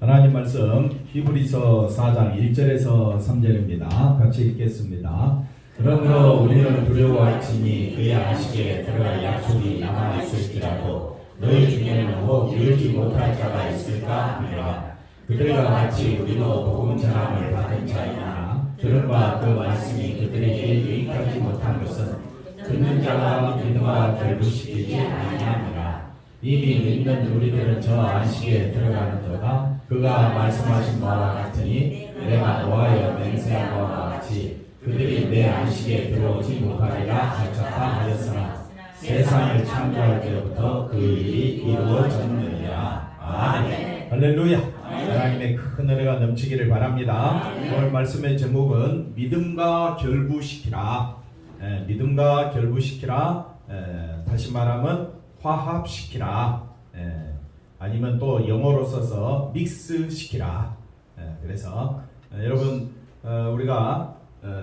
하나님 말씀 히브리서 4장 1절에서 3절입니다. 같이 읽겠습니다. 그러므로 우리는 두려워할지니 그의 안식에 들어갈 약속이 남아있을지라도 너희 중에는 혹 이르지 못할 자가 있을까 하니라. 그들과 같이 우리도 복음 전함을 받은 자이나 들은 바 그 말씀이 그들에게 유익하지 못한 것은 듣는 자가 믿음과 결부시키지 아니하니라. 이미 믿는 우리들은 저 안식에 들어가는 도다. 그가 말씀하신 바와 같으니 내가 노하여 맹세한 바와 같이 그들이 내 안식에 들어오지 못하리라 하셨다 하였으나 세상을 창조할 때부터 그 일이 이루어졌느니라. 아멘. 할렐루야. 하나님의 큰 은혜가 넘치기를 바랍니다. 오늘 말씀의 제목은 믿음과 결부시키라. 믿음과 결부시키라. 다시 말하면 화합시키라. 아니면 또 영어로 써서 믹스시키라. 그래서 여러분 우리가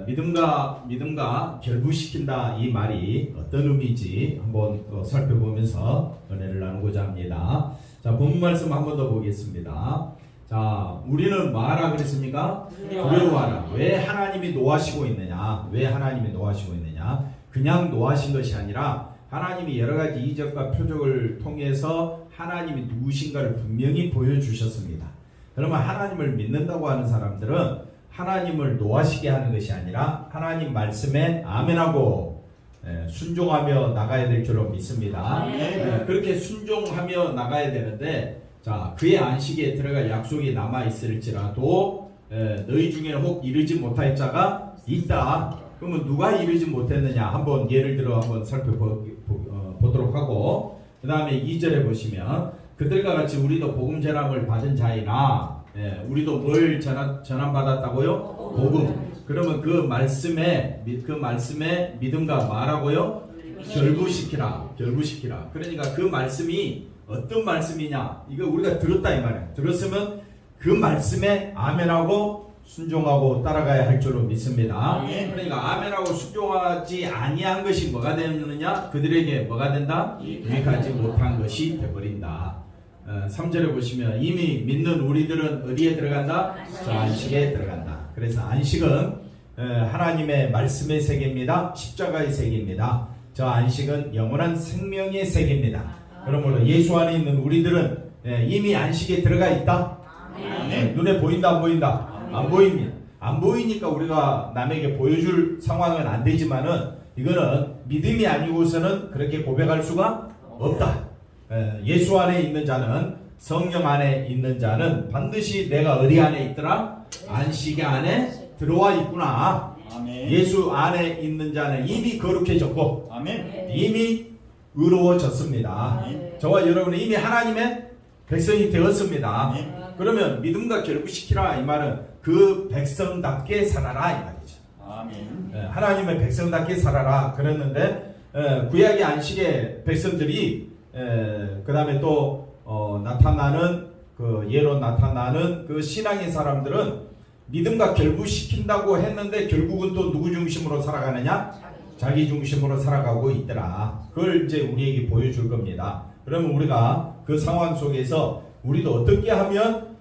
믿음과 결부시킨다 이 말이 어떤 의미인지 한번 살펴보면서 은혜를 나누고자 합니다. 자, 본문 말씀 한 번 더 보겠습니다. 자, 우리는 뭐하라 그랬습니까? 두려워하라. 왜 하나님이 노하시고 있느냐? 왜 하나님이 노하시고 있느냐? 그냥 노하신 것이 아니라 하나님이 여러 가지 이적과 표적을 통해서 하나님이 누구신가를 분명히 보여주셨습니다. 그러면 하나님을 믿는다고 하는 사람들은 하나님을 노하시게 하는 것이 아니라 하나님 말씀에 아멘하고 순종하며 나가야 될 줄로 믿습니다. 그렇게 순종하며 나가야 되는데, 자, 그의 안식에 들어갈 약속이 남아있을지라도 너희 중에 혹 이르지 못할 자가 있다. 그러면 누가 이르지 못했느냐 한번 예를 들어 한번 살펴보도록 하고, 그 다음에 2절에 보시면 그들과 같이 우리도 복음 전함을 받은 자이나, 우리도 뭘 전함받았다고요? 복음. 그러면 그 말씀에 믿음과 말하고요? 결부시키라. 그러니까 그 말씀이 어떤 말씀이냐? 이거 우리가 들었다 이 말이에요. 들었으면 그 말씀에 아멘하고 순종하고 따라가야 할 줄로 믿습니다. 그러니까 아멘하고 순종하지 아니한 것이 뭐가 되느냐? 그들에게 뭐가 된다? 유익하지 못한 것이 되어버린다. 3절에 보시면 이미 믿는 우리들은 어디에 들어간다? 저 안식에 들어간다. 그래서 안식은 하나님의 말씀의 세계입니다. 십자가의 세계입니다. 저 안식은 영원한 생명의 세계입니다. 그러므로 예수 안에 있는 우리들은 이미 안식에 들어가 있다. 눈에 보인다 안 보인다? 안 보입니다. 안 보이니까 우리가 남에게 보여줄 상황은 안 되지만은 이거는 믿음이 아니고서는 그렇게 고백할 수가 없다. 예수 안에 있는 자는, 성령 안에 있는 자는 반드시 내가 어디 안에 있더라? 안식 안에 들어와 있구나. 아멘. 예수 안에 있는 자는 이미 거룩해졌고, 아멘. 이미 의로워졌습니다. 아멘. 저와 여러분은 이미 하나님의 백성이 되었습니다. 아멘. 그러면 믿음과 결부시키라 이 말은 그 백성답게 살아라 이 말이죠. 아멘. 하나님의 백성답게 살아라 그랬는데, 구약의 안식의 백성들이 그 다음에 또 나타나는 그 예로 나타나는 그 신앙의 사람들은 믿음과 결부시킨다고 했는데 결국은 또 누구 중심으로 살아가느냐? 자기 중심으로 살아가고 있더라. 그걸 이제 우리에게 보여줄 겁니다. 그러면 우리가 그 상황 속에서 우리도 어떻게 하면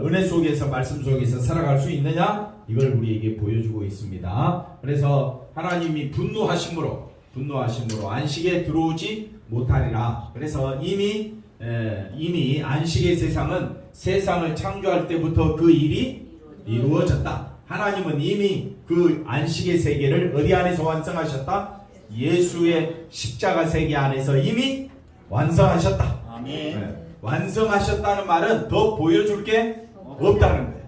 은혜 속에서 말씀 속에서 살아갈 수 있느냐? 이걸 우리에게 보여주고 있습니다. 그래서 하나님이 분노하심으로 안식에 들어오지 못하리라. 그래서 이미 안식의 세상을 창조할 때부터 그 일이 이루어졌다. 하나님은 이미 그 안식의 세계를 어디 안에서 완성하셨다? 예수의 십자가 세계 안에서 이미 완성하셨다. 아멘. 완성하셨다는 말은 더 보여줄 게 없다는 거예요.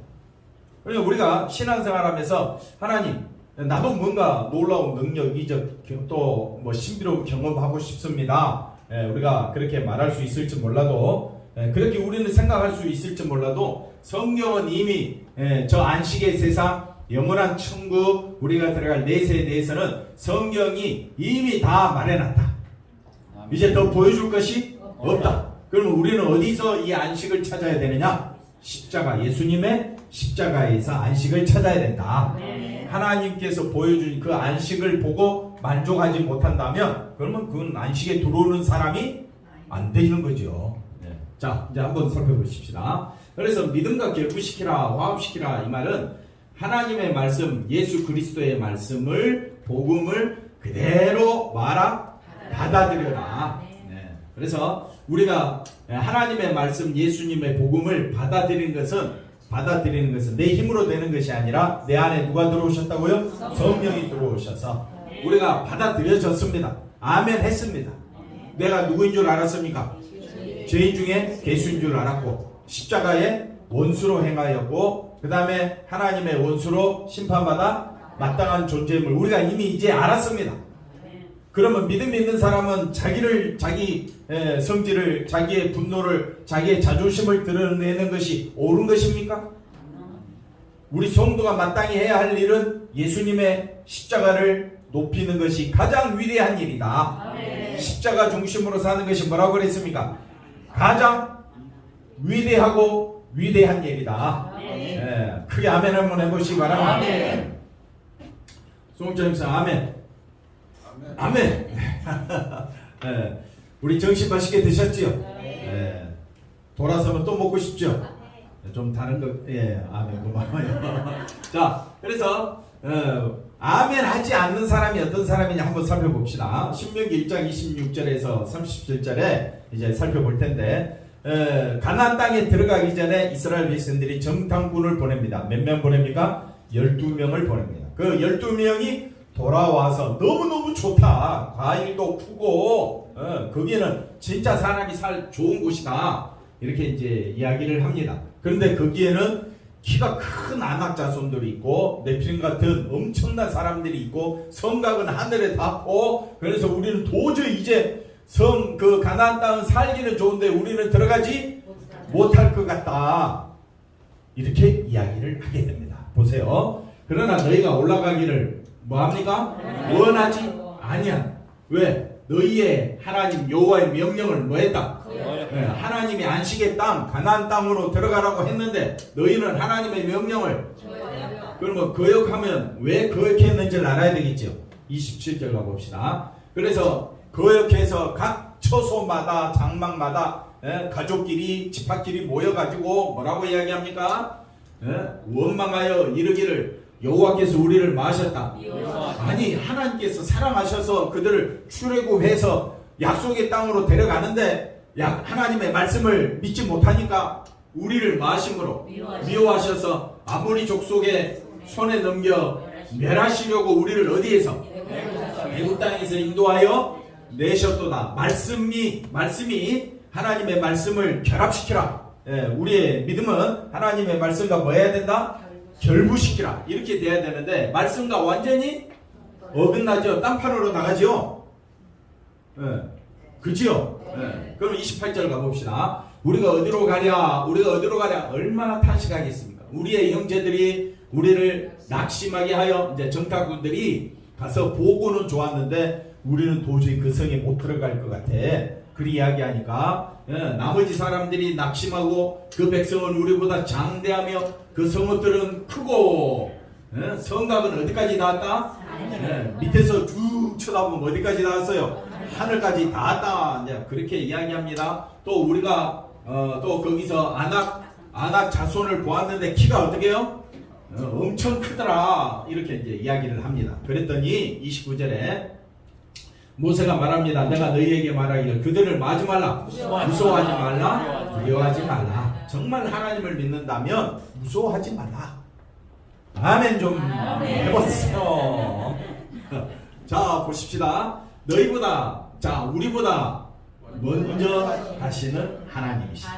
그러니까 우리가 신앙생활하면서 하나님, 나도 뭔가 놀라운 능력, 이적, 또 뭐 신비로운 경험하고 싶습니다. 우리가 그렇게 말할 수 있을지 몰라도, 그렇게 우리는 생각할 수 있을지 몰라도 성경은 이미 저 안식의 세상, 영원한 천국, 우리가 들어갈 내세에 대해서는 성경이 이미 다 말해놨다. 이제 더 보여줄 것이 없다. 그러면 우리는 어디서 이 안식을 찾아야 되느냐? 십자가, 예수님의 십자가에서 안식을 찾아야 된다. 하나님께서 보여준 그 안식을 보고 만족하지 못한다면 그러면 그건 안식에 들어오는 사람이 안 되는 거죠. 자, 이제 한번 살펴보십시다. 그래서 믿음과 결부시키라, 화합시키라 이 말은 하나님의 말씀, 예수 그리스도의 말씀을, 복음을 그대로 받아들여라. 네. 그래서 우리가 하나님의 말씀, 예수님의 복음을 받아들이는 것은 내 힘으로 되는 것이 아니라 내 안에 누가 들어오셨다고요? 성령이 들어오셔서 우리가 받아들여졌습니다. 아멘 했습니다. 내가 누구인 줄 알았습니까? 죄인 중에 괴수인 줄 알았고 십자가의 원수로 행하였고 그 다음에 하나님의 원수로 심판받아 마땅한 존재임을 우리가 이미 이제 알았습니다. 그러면 믿음 있는 사람은 자기 성질을, 자기의 분노를, 자기의 자존심을 드러내는 것이 옳은 것입니까? 우리 성도가 마땅히 해야 할 일은 예수님의 십자가를 높이는 것이 가장 위대한 일이다. 십자가 중심으로 사는 것이 뭐라고 그랬습니까? 가장 위대하고 위대한 일이다. 크게 아멘 한번 해보시기 바랍니다. 송정사 아멘. 아멘. 우리 점심 맛있게 드셨지요? 돌아서면 또 먹고 싶죠? 좀 다른 거, 아멘, 고마워요. 자, 그래서, 아멘 하지 않는 사람이 어떤 사람이냐 한번 살펴봅시다. 신명기 1장 26절에서 37절에 이제 살펴볼 텐데, 가나안 땅에 들어가기 전에 이스라엘 백성들이 정탐꾼을 보냅니다. 몇 명 보냅니까? 12명을 보냅니다. 그 12명이 돌아와서 너무너무 좋다. 과일도 크고, 거기는 진짜 사람이 살 좋은 곳이다. 이렇게 이제 이야기를 합니다. 그런데 거기에는 키가 큰 아낙 자손들이 있고, 네피림 같은 엄청난 사람들이 있고, 성곽은 하늘에 닿고, 그래서 우리는 도저히 이제 그 가나안 땅은 살기는 좋은데 우리는 들어가지 못할 것 같다. 이렇게 이야기를 하게 됩니다. 보세요. 그러나 너희가 올라가기를 뭐합니까? 원하지 아니야. 왜? 너희의 하나님 여호와의 명령을 뭐했다? 하나님이 안식의 땅 가나안 땅으로 들어가라고 했는데 너희는 하나님의 명령을 그러면 거역하면 왜 거역했는지를 알아야 되겠죠. 27절 가봅시다. 그래서 거역해서 각 처소마다 장막마다 가족끼리 집합끼리 모여가지고 뭐라고 이야기합니까? 원망하여 이르기를 여호와께서 우리를 마하셨다. 아니 하나님께서 사랑하셔서 그들을 출애굽해서 약속의 땅으로 데려가는데 하나님의 말씀을 믿지 못하니까 우리를 마하심으로 미워하셔서 아모리 족속의 손에 넘겨 멸하시려고 우리를 어디에서? 애굽 땅에서 인도하여 내셨도다. 말씀이 하나님의 말씀을 결합시키라. 우리의 믿음은 하나님의 말씀과 뭐 해야 된다? 결부시키라. 이렇게 돼야 되는데 말씀과 완전히 어긋나죠. 딴판으로 나가죠. 그지요? 그럼 28절 가봅시다. 우리가 어디로 가랴? 얼마나 탄식하겠습니까? 우리의 형제들이 우리를 낙심하게 하여 이제 정탐꾼들이 가서 보고는 좋았는데 우리는 도저히 그 성에 못 들어갈 것 같아. 그리 이야기하니까 나머지 사람들이 낙심하고 그 백성은 우리보다 장대하며 그 성읍들은 크고 성곽은 어디까지 닿았다? 밑에서 쭉 쳐다보면 어디까지 닿았어요? 하늘까지 닿았다. 이제 그렇게 이야기합니다. 또 우리가 또 거기서 아낙 자손을 보았는데 키가 어떻게 해요? 엄청 크더라. 이렇게 이제 이야기를 합니다. 그랬더니 29절에 모세가 말합니다. 내가 너희에게 말하기를 그들을 마지 말라. 무서워하지 말라. 두려워하지 말라. 정말 하나님을 믿는다면 무서워하지 말라. 아멘 좀 해보세요. 자 보십시다. 우리보다 먼저 가시는 하나님이시다.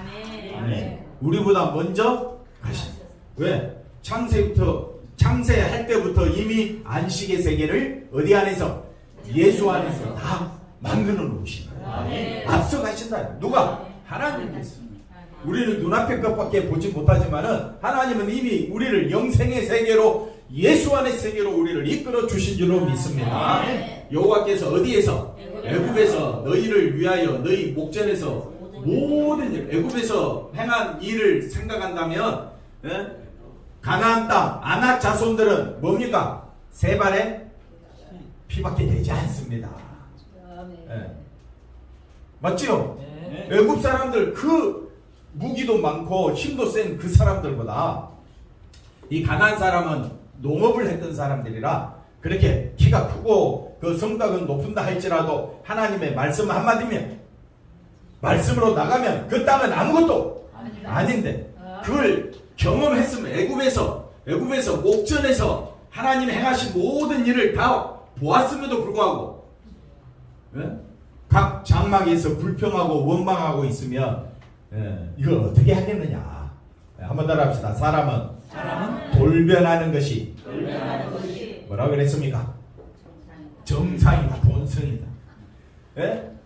우리보다 먼저 가시는. 왜? 창세할 때부터 이미 안식의 세계를 어디 안에서? 예수 안에서 다 만들어 놓으신 거예요. 앞서 가신다. 누가? 하나님께서. 우리는 눈앞의 것밖에 보지 못하지만은 하나님은 이미 우리를 영생의 세계로 예수 안의 세계로 우리를 이끌어 주신 줄로 믿습니다. 여호와께서 어디에서? 애굽에서 너희를 위하여 너희 목전에서 모든 일, 애굽에서 행한 일을 생각한다면 가나안 땅 아낙 자손들은 뭡니까? 세 발의 피밖에 되지 않습니다. 맞지요? 애굽 사람들 그 무기도 많고 힘도 센 그 사람들보다 이 가나안 사람은 농업을 했던 사람들이라 그렇게 키가 크고 그 성곽은 높은다 할지라도 하나님의 말씀 한마디면 말씀으로 나가면 그 땅은 아무것도 아닌데 그걸 경험했으면 애굽에서 목전에서 하나님이 행하신 모든 일을 다 보았음에도 불구하고 각 장막에서 불평하고 원망하고 있으면 이걸 어떻게 하겠느냐. 한번 따라합시다. 사람은 돌변하는 것이 뭐라고 그랬습니까? 정상이다. 본성이다.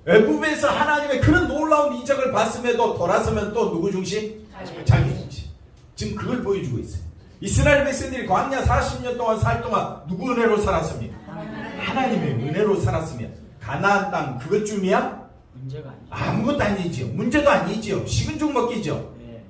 애굽에서 하나님의 그런 놀라운 이적을 봤음에도 돌아서면 또 누구 중심? 자기 중심. 지금 그걸 보여주고 있어요. 이스라엘 백성들이 광야 40년 동안 살 동안 누구 은혜로 살았습니까? 하나님의 은혜로 살았으면 가나안 땅 그것쯤이야? 문제가 아니죠. 아무것도 아니지요. 문제도 아니지요. 식은 죽 먹기죠. 네.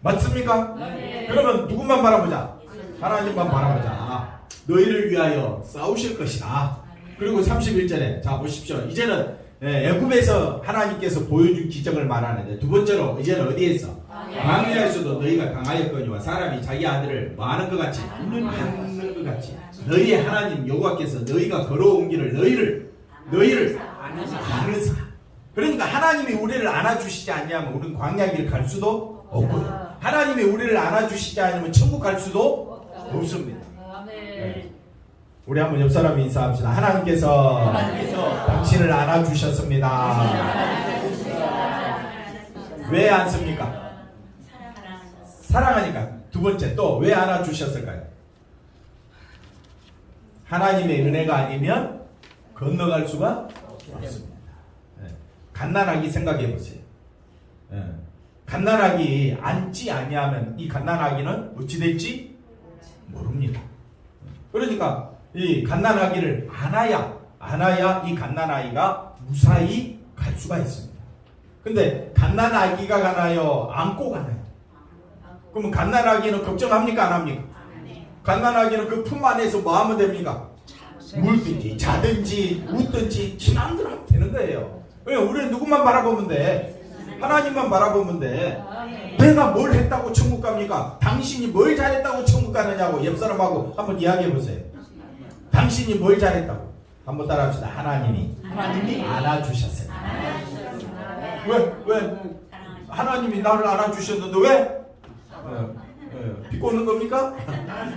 맞습니까? 네. 그러면 누구만 바라보자? 하나님만 바라보자. 너희를 위하여 싸우실 것이다. 그리고 31절에 자 보십시오. 이제는 애굽에서 하나님께서 보여준 기적을 말하는데 두 번째로 이제는 어디에서? 광야에서도 너희가 강하였거니와 사람이 자기 아들을 뭐 하는 것 같이? 하는 것 같이. 너희의 하나님 여호와께서 너희가 걸어온 길을 너희를 안으사. 그러니까 하나님이 우리를 안아주시지 않냐면 우리는 광야 길을 갈 수도 없고요. 하나님이 우리를 안아주시지 않으면 천국 갈 수도 없습니다. 네. 우리 한번 옆 사람 인사합시다. 하나님께서 당신을 안아주셨습니다. 왜 안습니까? 사랑하니까. 두 번째 또 왜 안아주셨을까요? 하나님의 은혜가 아니면 건너갈 수가 없습니다. 갓난아기 생각해 보세요. 갓난아기 안지 아니하면 이 갓난아기는 어찌 될지 모릅니다. 그러니까 이 갓난아기를 안아야 이 갓난아이가 무사히 갈 수가 있습니다. 근데 갓난아기가 가나요? 안고 가나요? 그러면 갓난아기는 걱정합니까? 안 합니까? 갓난아기는 그 품 안에서 뭐 하면 됩니까? 물든지 자든지 웃든지 지나들어 하면 되는 거예요. 우리는 누구만 바라보면 돼? 하나님만 바라보면 돼. 내가 뭘 했다고 천국 갑니까? 당신이 뭘 잘했다고 천국 가느냐고 옆 사람하고 한번 이야기해 보세요. 당신이 뭘 잘했다고? 한번 따라합시다. 하나님이 안아주셨어요. 왜? 하나님이 나를 안아주셨는데 왜? 비꼬는 겁니까?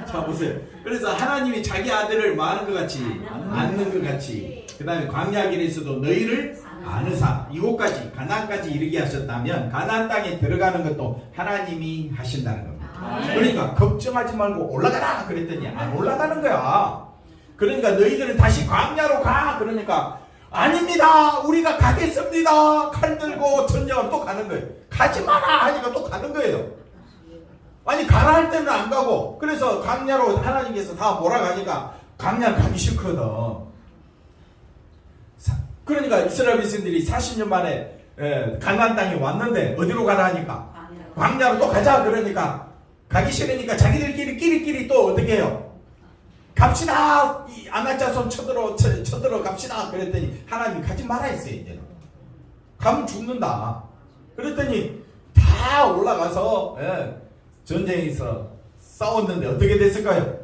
자 보세요. 그래서 하나님이 자기 아들을 뭐 하는 것 같이 안는 것 같이 그 다음에 광야 길에서도 너희를 안으사 이곳까지 가나안까지 이르게 하셨다면 가나안 땅에 들어가는 것도 하나님이 하신다는 겁니다. 그러니까 걱정하지 말고 올라가라 그랬더니 안 올라가는 거야. 그러니까 너희들은 다시 광야로 가. 그러니까 아닙니다. 우리가 가겠습니다. 칼 들고 전쟁을 또 가는 거예요. 가지 마라 하니까 또 가는 거예요. 아니 가라 할 때는 안 가고 그래서 광야로 하나님께서 다 몰아가니까 광야 가기 싫거든. 그러니까 이스라엘 백성들이 40년 만에 가나안 땅에 왔는데 어디로 가라 하니까 광야로 또 가자. 그러니까 가기 싫으니까 자기들끼리 또 어떻게 해요? 갑시다. 이 아낙자손 쳐들어 갑시다. 그랬더니 하나님이 가지 마라 했어요. 이제는 가면 죽는다. 그랬더니 다 올라가서 전쟁에서 싸웠는데 어떻게 됐을까요?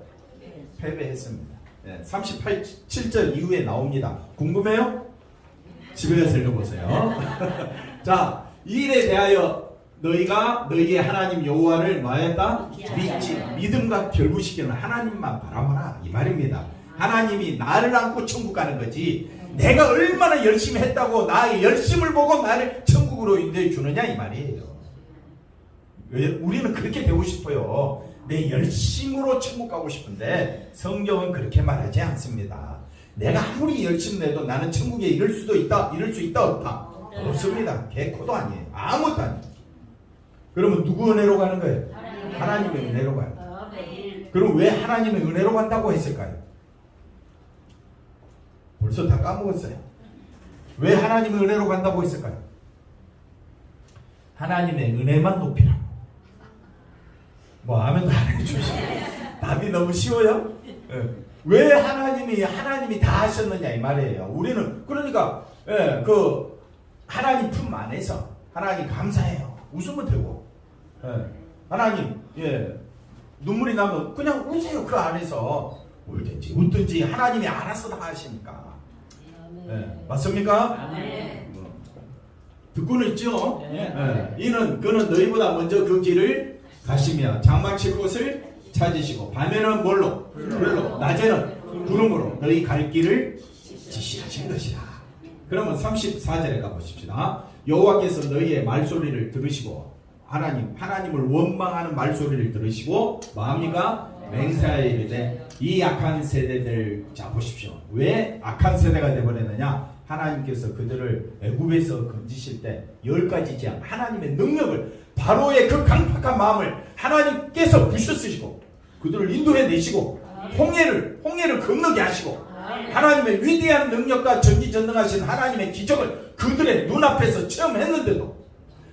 패배했습니다. 38절 이후에 나옵니다. 궁금해요? 집에 가서 읽어보세요. 자, 이 일에 대하여 너희가 너희의 하나님 여호와를 뭐했다? 믿지. 믿음과 결부시키는 하나님만 바라보라 이 말입니다. 하나님이 나를 안고 천국 가는 거지 내가 얼마나 열심히 했다고 나의 열심을 보고 나를 천국으로 인도해 주느냐 이 말이에요. 우리는 그렇게 되고 싶어요. 내 열심으로 천국 가고 싶은데 성경은 그렇게 말하지 않습니다. 내가 아무리 열심 내도 나는 천국에 이를 수 있다 없다? 없습니다. 개코도 아니에요. 아무것도 아니에요. 그러면 누구 은혜로 가는 거예요? 하나님의 은혜로 가는 거예요. 그럼 왜 하나님의 은혜로 간다고 했을까요? 벌써 다 까먹었어요. 왜 하나님의 은혜로 간다고 했을까요? 하나님의 은혜만 높이라고. 뭐 아멘도 안 해주시고 답이 너무 쉬워요? 왜 하나님이 다 하셨느냐 이 말이에요. 우리는 그러니까 그 하나님 품 안에서 하나님 감사해요. 웃으면 되고. 예. 하나님, 예. 눈물이 나면 그냥 우세요. 그 안에서 울든지 웃든지 하나님이 알아서 다 하시니까. 예. 맞습니까? 듣고는 있죠? 예. 이는 그는 너희보다 먼저 그 길을 가시며 장막칠 곳을 찾으시고 밤에는 뭘로? 불로 낮에는 구름으로 너희 갈 길을 지시하신 것이라. 그러면 34절에 가보십시다. 여호와께서 너희의 말소리를 들으시고 하나님을 원망하는 말소리를 들으시고 마음이가 맹세하여 이르되 이 악한 세대들. 자 보십시오. 왜 악한 세대가 되어버렸느냐? 하나님께서 그들을 애굽에서 건지실 때 10가지 재앙, 하나님의 능력을, 바로의 그 강팍한 마음을 하나님께서 부셔쓰시고 그들을 인도해 내시고 홍해를 건너게 하시고 하나님의 위대한 능력과 전지전능하신 하나님의 기적을 그들의 눈앞에서 체험했는데도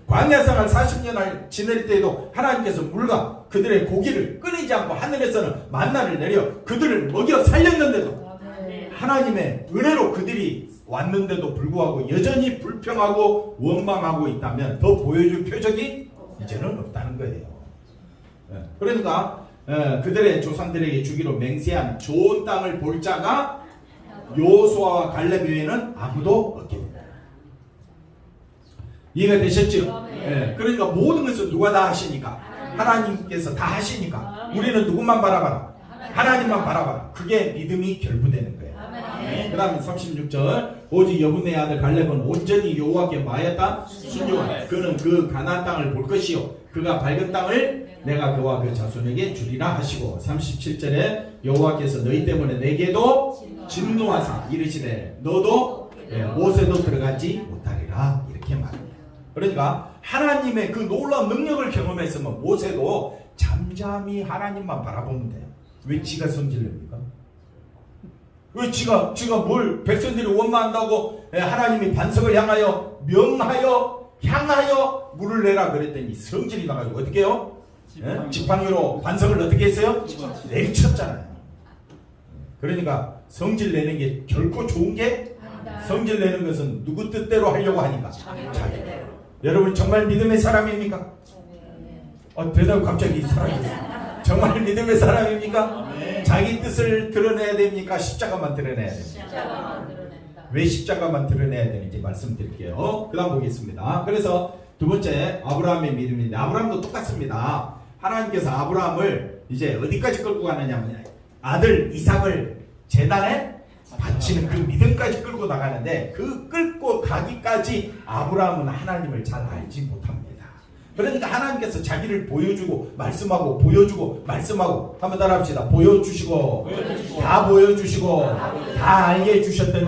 광야생활 40년을 지낼 때에도 하나님께서 물과 그들의 고기를 끊이지 않고 하늘에서는 만나를 내려 그들을 먹여 살렸는데도 하나님의 은혜로 그들이 왔는데도 불구하고 여전히 불평하고 원망하고 있다면 더 보여줄 표적이 이제는 없다는 거예요. 그러니까 그들의 조상들에게 주기로 맹세한 좋은 땅을 볼 자가 여호수아와 갈렙 외에는 아무도 없게 됩니다. 이해가 되셨죠? 그러니까 모든 것을 누가 다 하시니까? 하나님께서 다 하시니까 우리는 누구만 바라봐라? 하나님만 바라봐라. 그게 믿음이 결부되는 거예요. 그 다음에 36절 오직 여분의 아들 갈렙은 온전히 여호와께 마였다 순종하라. 그는 그 가나안 땅을 볼 것이요 그가 밟은 땅을 내가 그와 그 자손에게 주리라 하시고 37절에 여호와께서 너희 때문에 내게도 진노하사 이르시되 너도 못에도 들어가지 못하리라 이렇게 말합니다. 그러니까 하나님의 그 놀라운 능력을 경험했으면 모세도 잠잠히 하나님만 바라보면 돼요. 왜 지가 성질냅니까? 왜 지가 뭘 백성들이 원망한다고 하나님이 반석을 향하여 향하여 물을 내라 그랬더니 성질이 나가지고 어떻게 해요? 지팡이로 반석을 어떻게 했어요? 내리쳤잖아요. 그러니까 성질 내는 게 결코 좋은 게 성질 내는 것은 누구 뜻대로 하려고 하니까 자기대로. 여러분 정말 믿음의 사람입니까? 대답 갑자기 사라졌어요. 정말 믿음의 사람입니까? 자기 뜻을 드러내야 됩니까? 십자가만 드러내야 됩니까? 왜 십자가만 드러내야 되는지 말씀드릴게요. 그 다음 보겠습니다. 그래서 두 번째 아브라함의 믿음인데 아브라함도 똑같습니다. 하나님께서 아브라함을 이제 어디까지 끌고 가느냐면 아들 이삭을 제단에 바치는 그 믿음까지 끌고 나가는데 그 끌고 가기까지 아브라함은 하나님을 잘 알지 못합니다. 그러니까 하나님께서 자기를 보여주고 말씀하고 보여주고 말씀하고 한번 따라합시다. 보여주시고 다 보여주시고 다 알게 해주셨더니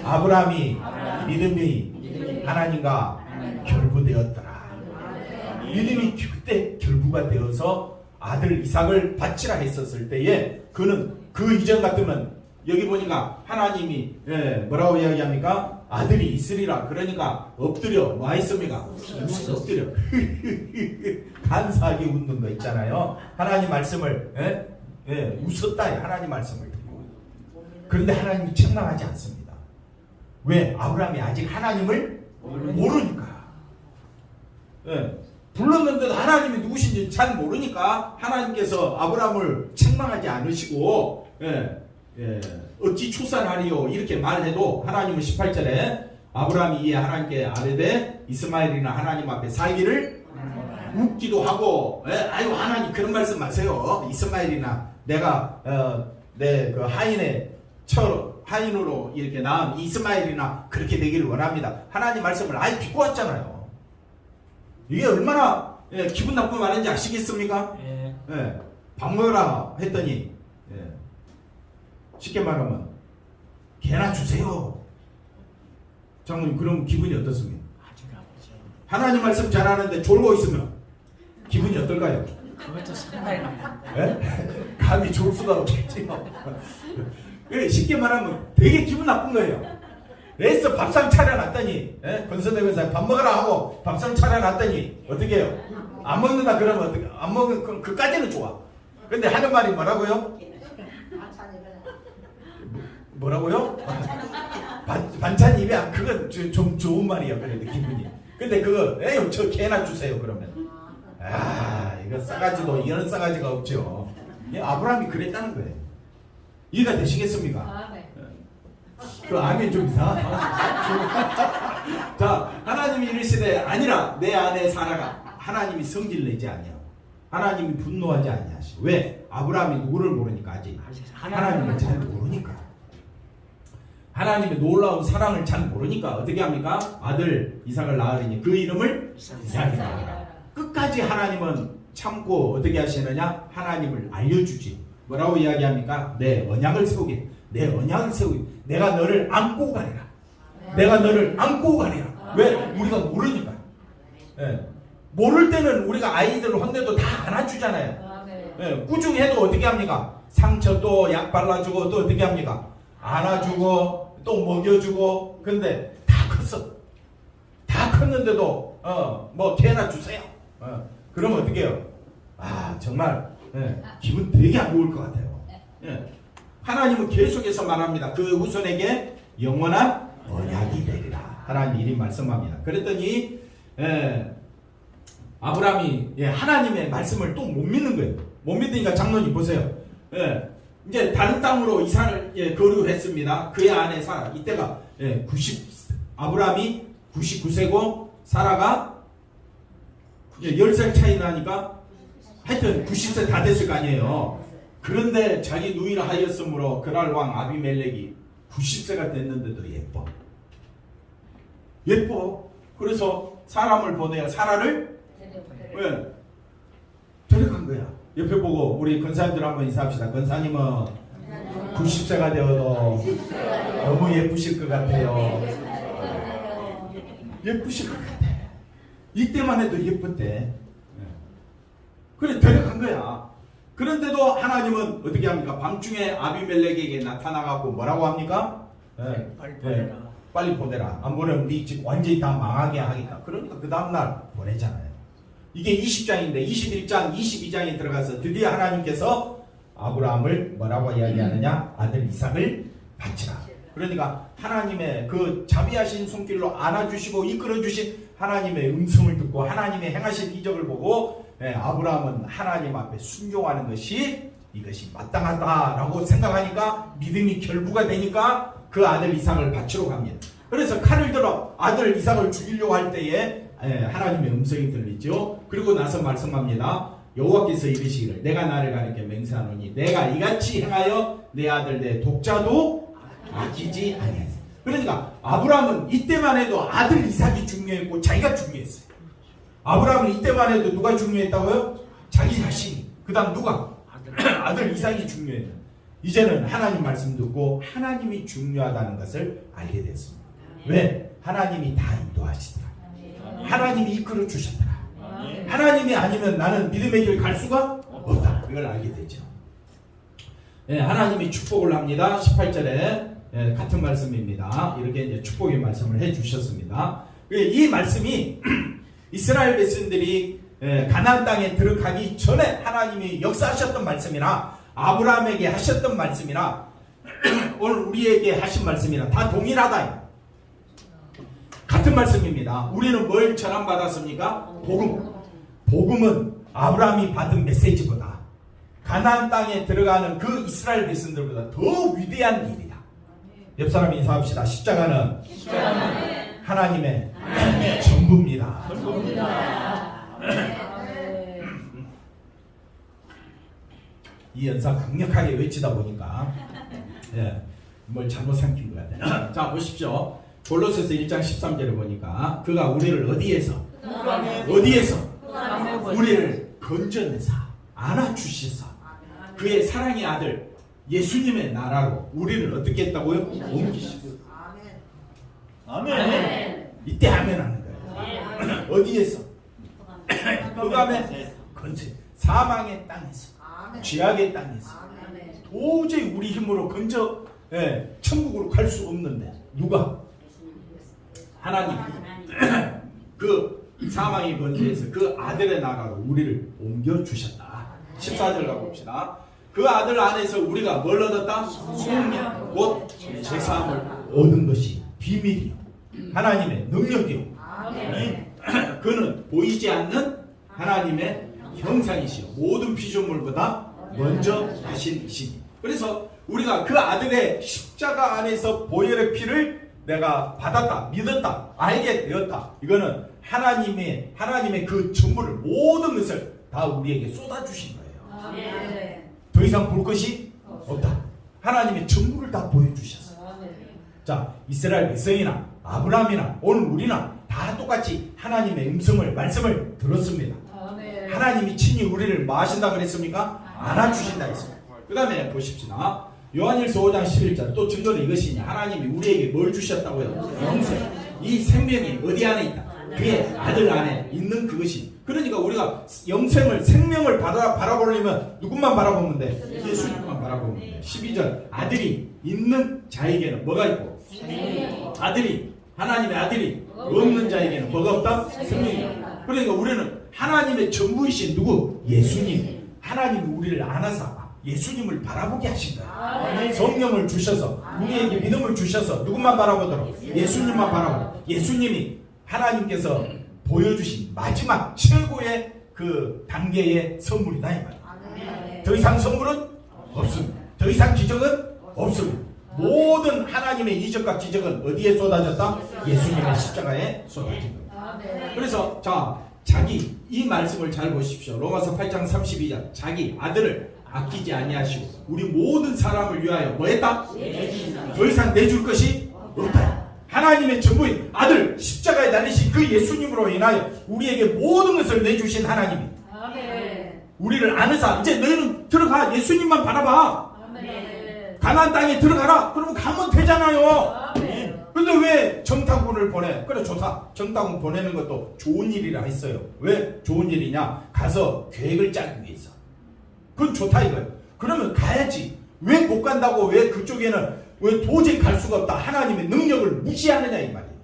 아브라함이 믿음이 하나님과 결부되었더라. 믿음이 그때 결부가 되어서 아들 이삭을 바치라 했었을 때에 그는 그 이전 같으면 여기 보니까 하나님이 뭐라고 이야기합니까? 아들이 있으리라. 그러니까 엎드려 와 있습니까? 엎드려 간사하게 웃는 거 있잖아요. 하나님 말씀을 웃었다. 하나님 말씀을 듣고. 그런데 하나님이 책망하지 않습니다. 왜? 아브라함이 아직 하나님을 모르니까. 불렀는데도 하나님이 누구신지 잘 모르니까 하나님께서 아브라함을 책망하지 않으시고 어찌 출산하리요 이렇게 말해도 하나님은 18절에 아브라함이 이에 하나님께 아뢰되 이스마엘이나 하나님 앞에 살기를 웃기도 하고 아유 하나님 그런 말씀 마세요. 이스마엘이나 내가 내 그 하인으로 이렇게 낳은 이스마엘이나 그렇게 되기를 원합니다. 하나님 말씀을 아예 비꼬았잖아요. 이게 얼마나 기분 나쁜 말인지 아시겠습니까? 밥 먹으라 했더니 쉽게 말하면 개나 주세요. 장모님 그럼 기분이 어떻습니까? 하나님 말씀 잘하는데 졸고 있으면 기분이 어떨까요? 그것도 상당히 납니다. 감이 좋을 수가 없겠지요. 쉽게 말하면 되게 기분 나쁜 거예요. 애써 밥상 차려놨더니 건설대면서 밥 먹으라 하고 밥상 차려놨더니 어떻게 해요? 안 먹는다 그러면 어떻게? 안 먹는 그럼 그까지는 좋아. 근데 하는 말이 뭐라고요? 뭐라고요? 반찬 입에 그건 좀 좋은 말이야. 그래도 기분이 근데 그거 에이 저 개나 주세요 그러면 이거 싸가지도 이런 싸가지가 없죠. 아브라함이 그랬다는 거예요. 이해가 되시겠습니까? 그 아멘 좀 이상하다. 자, 하나님이 이르시되 아니라 내 아내 사라가 하나님이 성질 내지 아니야. 하나님이 분노하지 아니하시. 왜? 아브라함이 누구를 모르니까 아직 하나님을 잘 모르니까. 하나님의 놀라운 사랑을 잘 모르니까 어떻게 합니까? 아들 이삭을 낳으리니 그 이름을 이삭이라 하라. 끝까지 하나님은 참고 어떻게 하시느냐? 하나님을 알려주지. 뭐라고 이야기합니까? 내 언약을 세우게. 내 언약을 세우게. 내가 너를 안고 가리라. 내가 너를 안고 가리라. 왜? 우리가 모르니까. 모를 때는 우리가 아이들 혼내도 다 안아주잖아요. 꾸중해도 어떻게 합니까? 상처도 약 발라주고 또 어떻게 합니까? 안아주고 또 먹여주고. 근데 다 컸어. 다 컸는데도 뭐 개나 주세요. 그러면 어떻게 해요? 정말 기분 되게 안 좋을 것 같아요. 하나님은 계속해서 말합니다. 그 후손에게 영원한 언약이 되리라. 하나님 이리 말씀합니다. 그랬더니 아브라함이 하나님의 말씀을 또 못 믿는 거예요. 못 믿으니까 장로님 보세요. 이제 다른 땅으로 이사를 거류를 했습니다. 그의 아내 사라. 이때가 아브라함이 99세고 사라가 10살 차이 나니까 하여튼 90세 다 됐을 거 아니에요. 그런데 자기 누이를 하였으므로 그날 왕 아비멜렉이 90세가 됐는데도 예뻐. 그래서 사람을 보내요. 사라를 데려간 거야. 옆에 보고 우리 권사님들 한번 인사합시다. 권사님은 90세가 되어도 너무 예쁘실 것 같아요. 예쁘실 것 같아. 이때만 해도 예쁜데. 그래 데려간 거야. 그런데도 하나님은 어떻게 합니까? 밤중에 아비멜렉에게 나타나갖고 뭐라고 합니까? 빨리 보내라. 안 보내면 네 집 완전히 다 망하게 하겠다. 그러니까 그 다음날 보내잖아요. 이게 20장인데 21장 22장에 들어가서 드디어 하나님께서 아브라함을 뭐라고 이야기하느냐? 아들 이삭을 바치라. 그러니까 하나님의 그 자비하신 손길로 안아주시고 이끌어주신 하나님의 음성을 듣고 하나님의 행하신 이적을 보고 아브라함은 하나님 앞에 순종하는 것이 이것이 마땅하다라고 생각하니까 믿음이 결부가 되니까 그 아들 이삭을 바치러 갑니다. 그래서 칼을 들어 아들 이삭을 죽이려고 할 때에 하나님의 음성이 들리죠. 그리고 나서 말씀합니다. 여호와께서 이르시기를 내가 나를 가리켜 맹세하노니 내가 이같이 행하여 내 아들 내 독자도 아끼지 아니하였어. 그러니까 아브라함은 이때만 해도 아들 이삭이 중요했고 자기가 중요했어요. 아브라함은 이때만 해도 누가 중요했다고요? 자기 자신이. 그 다음 누가? 아들 이삭이 중요해요. 이제는 하나님 말씀 듣고 하나님이 중요하다는 것을 알게 됐습니다. 왜? 하나님이 다 인도하시더라. 하나님이 이끌어 주셨더라. 하나님이 아니면 나는 믿음의 길 갈 수가 없다. 이걸 알게 되죠. 하나님이 축복을 합니다. 18절에 같은 말씀입니다. 이렇게 이제 축복의 말씀을 해주셨습니다. 이 말씀이 이스라엘 백성들이 가나안 땅에 들어가기 전에 하나님이 역사하셨던 말씀이나 아브라함에게 하셨던 말씀이나 오늘 우리에게 하신 말씀이나 다 동일하다. 같은 말씀입니다. 우리는 뭘 전함받았습니까? 복음. 복음은 아브라함이 받은 메시지보다 가나안 땅에 들어가는 그 이스라엘 백성들보다 더 위대한 일이다. 옆 사람 인사합시다. 십자가는 하나님의 전부입니다. 이 연사 강력하게 외치다 보니까 뭘 잘못 삼킨 것 같아요. 자 보십시오. 골로새서 1장 13절에 보니까 그가 우리를 어디에서 우리를 건져내사 안아주시사 그의 사랑의 아들 예수님의 나라로 우리를 어떻게 했다고요? 옮기시고. 아멘. 이때 아멘 하는 거예요. 어디에서? 흑암의 건세, 사망의 땅에서, 죄악의 땅에서 도저히 우리 힘으로 건져 천국으로 갈 수 없는데 누가? 하나님. 그 사망의 건세에서 그 아들의 나라로 우리를 옮겨주셨다. 14절 가봅시다. 그 아들 안에서 우리가 뭘 얻었다? 성령, 곧 제사함을 얻은 것이 비밀이요 하나님의 능력이요 그는 보이지 않는 하나님의 형상이시요 모든 피조물보다 먼저 하신 이시니. 그래서 우리가 그 아들의 십자가 안에서 보혈의 피를 내가 받았다, 믿었다, 알게 되었다. 이거는 하나님의 그 전부를, 모든 것을 다 우리에게 쏟아주신 거예요. 더 이상 볼 것이 없다. 하나님의 전부를 다 보여주셨어요. 자, 이스라엘 백성이나 아브라함이나 오늘 우리나 다 똑같이 하나님의 음성을, 말씀을 들었습니다. 하나님이 친히 우리를 뭐 하신다 그랬습니까? 안아주신다 했습니다. 그 다음에 보십시다. 요한일서 5장 11절 또 증거는 이것이니 하나님이 우리에게 뭘 주셨다고요? 영생. 이 생명이 어디 안에 있다? 그의 아들 안에 있는 그것이. 그러니까 우리가 영생을, 생명을 바라보려면 누구만 바라보면 돼? 예수님만 바라보면 돼. 12절 아들이 있는 자에게는 뭐가 있고? 아들이, 하나님의 아들이 없는 자에게는 뭐가 없다? 생명이 없다. 그러니까 우리는 하나님의 전부이신 누구? 예수님. 하나님이 우리를 안아서 예수님을 바라보게 하신 거예요. 성령을 주셔서 우리에게 믿음을 주셔서 누구만 바라보도록? 예수님만 바라보고. 예수님이 하나님께서 보여주신 마지막 최고의 그 단계의 선물이다 이 말이에요. 더 이상 선물은 없습니다. 더 이상 기적은 없습니다. 모든 하나님의 이적과 기적은 어디에 쏟아졌다? 예수님의 십자가에 쏟아진 겁니다. 그래서 자기 이 말씀을 잘 보십시오. 로마서 8장 32절 자기 아들을 아끼지 아니하시고 우리 모든 사람을 위하여 뭐 했다? 더 이상 내줄 것이 없다. 하나님의 전부인 아들 십자가에 달리신 그 예수님으로 인하여 우리에게 모든 것을 내주신 하나님이 우리를 안으사 이제 너희는 들어가. 예수님만 바라봐. 가나안 땅에 들어가라. 그러면 가면 되잖아요. 근데 왜 정탐꾼을 보내? 그래 좋다. 정탐꾼 보내는 것도 좋은 일이라 했어요. 왜 좋은 일이냐? 가서 계획을 짜기 위해서. 그건 좋다 이거예요. 그러면 가야지. 왜 못 간다고? 왜 그쪽에는 왜 도저히 갈 수가 없다? 하나님의 능력을 무시하느냐 이 말이에요.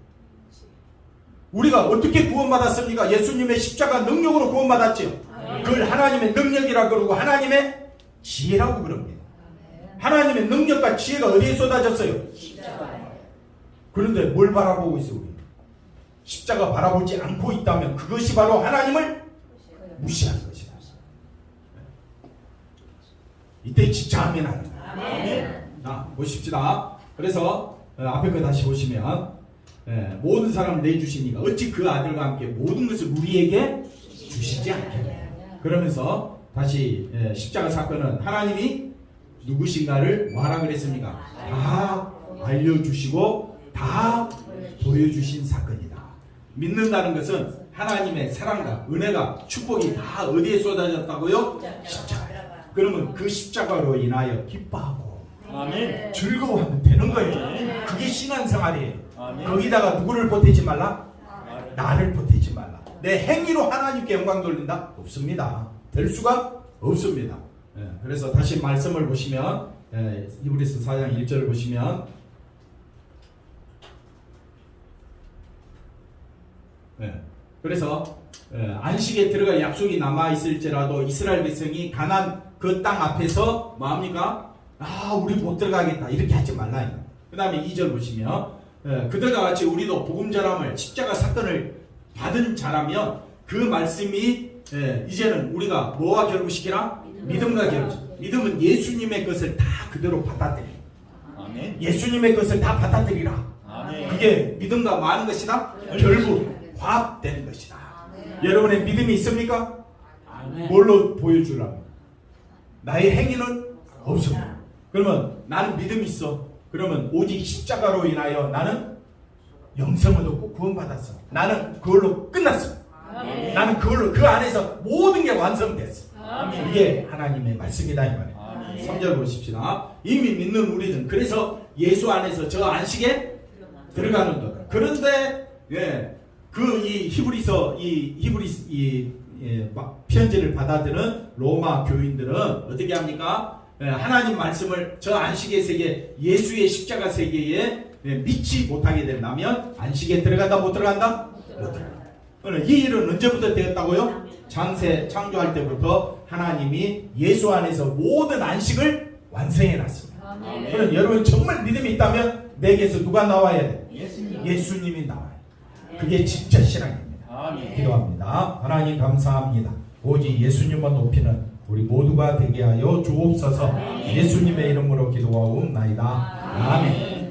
우리가 어떻게 구원받았습니까? 예수님의 십자가 능력으로 구원받았지요. 그걸 하나님의 능력이라 그러고 하나님의 지혜라고 그럽니다. 하나님의 능력과 지혜가 어디에 쏟아졌어요? 그런데 뭘 바라보고 있어 우리? 십자가 바라보지 않고 있다면 그것이 바로 하나님을 무시하는 것이다. 이때 진짜 아멘 하는 거예요. 자, 보십시다. 그래서 앞에 거 다시 보시면 모든 사람을 내주시니까 어찌 그 아들과 함께 모든 것을 우리에게 주시지 않겠냐. 그러면서 다시 십자가 사건은 하나님이 누구신가를 뭐하라 그랬습니까? 다 알려주시고 다 보여주신 사건이다. 믿는다는 것은 하나님의 사랑과 은혜가 축복이 다 어디에 쏟아졌다고요? 십자가에. 그러면 그 십자가로 인하여 기뻐하고 아멘. 즐거워하면 되는 거예요. 그게 신앙생활이에요. 거기다가 누구를 보태지 말라? 나를 보태지 말라. 내 행위로 하나님께 영광 돌린다? 없습니다. 될 수가 없습니다. 그래서 다시 말씀을 보시면 히브리서 4장 1절을 보시면 그래서 안식에 들어갈 약속이 남아있을지라도 이스라엘 백성이 가나안 그 땅 앞에서 뭐합니까? 우리 못 들어가겠다 이렇게 하지 말라. 그 다음에 2절 보시면 그들과 같이 우리도 복음 전함을 십자가 사건을 받은 자라면 그 말씀이 이제는 우리가 뭐와 결부시키라? 믿음과 결부. 믿음은 예수님의 것을 다 그대로 받아들여. 아멘. 예수님의 것을 다 받아들이라. 아멘. 그게 믿음과 뭐 하는 것이다? 결부, 화합되는 것이다. 여러분의 믿음이 있습니까? 뭘로 보여주려면? 나의 행위는 없습니다. 그러면 나는 믿음이 있어. 그러면 오직 십자가로 인하여 나는 영생을 얻고 구원받았어. 나는 그걸로 끝났어. 나는 그걸로 그 안에서 모든 게 완성됐어. 이게 하나님의 말씀이다 이 말이에요. 3절 보십시다. 이미 믿는 우리는 그래서 예수 안에서 저 안식에 들어가는 것. 그런데 이 히브리서 편지를 받아들은 로마 교인들은 어떻게 합니까? 하나님 말씀을 저 안식의 세계, 예수의 십자가 세계에 믿지 못하게 된다면 안식에 들어간다 못 들어간다? 못 들어간다. 이 일은 언제부터 되었다고요? 창조할 때부터 하나님이 예수 안에서 모든 안식을 완성해 놨습니다. 그럼 여러분 정말 믿음이 있다면 내게서 누가 나와야 돼? 예수님이 나와요. 그게 진짜 신앙입니다. 아멘. 기도합니다. 하나님 감사합니다. 오직 예수님만 높이는 우리 모두가 되게 하여 주옵소서. 예수님의 이름으로 기도하옵나이다. 아멘.